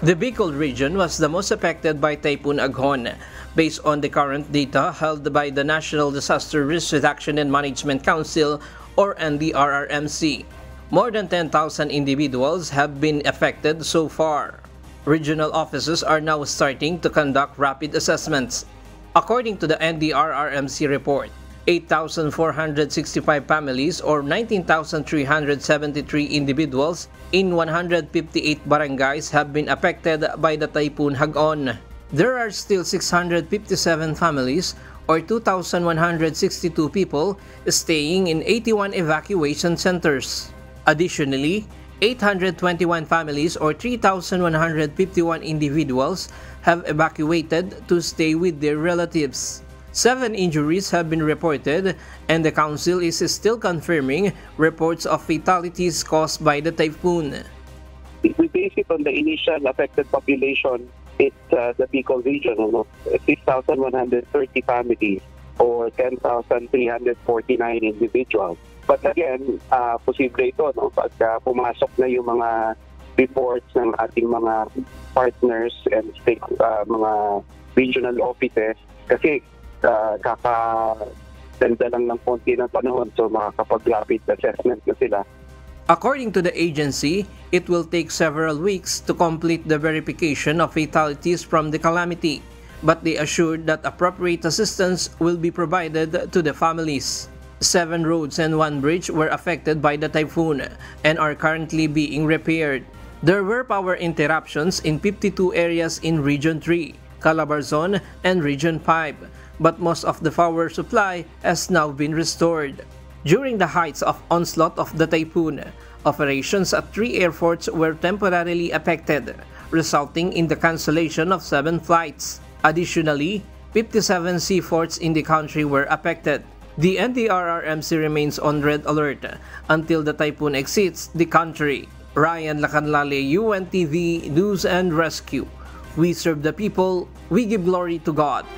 The Bicol region was the most affected by Typhoon Aghon, based on the current data held by the National Disaster Risk Reduction and Management Council or NDRRMC. More than 10,000 individuals have been affected so far. Regional offices are now starting to conduct rapid assessments. According to the NDRRMC report, 8,465 families or 19,373 individuals in 158 barangays have been affected by the Typhoon Aghon. There are still 657 families or 2,162 people staying in 81 evacuation centers. Additionally, 821 families or 3,151 individuals have evacuated to stay with their relatives. 7 injuries have been reported, and the council is still confirming reports of fatalities caused by the typhoon. We base it on the initial affected population. It's the Bicol region, 6,130 families or 10,349 individuals. But again, posible ito, pag pumasok na yung mga reports ng ating mga partners and mga regional offices, kasi kakaganda lang ng konti ng panahon, so makakapag-rapid assessment na sila. According to the agency, it will take several weeks to complete the verification of fatalities from the calamity, but they assured that appropriate assistance will be provided to the families. 7 roads and 1 bridge were affected by the typhoon and are currently being repaired. There were power interruptions in 52 areas in Region 3, Calabarzon, and Region 5. But most of the power supply has now been restored. During the heights of onslaught of the typhoon, operations at 3 airports were temporarily affected, resulting in the cancellation of 7 flights. Additionally, 57 seaports in the country were affected. The NDRRMC remains on red alert until the typhoon exceeds the country. Ryan Lacanlale, UNTV News and Rescue. We serve the people, we give glory to God.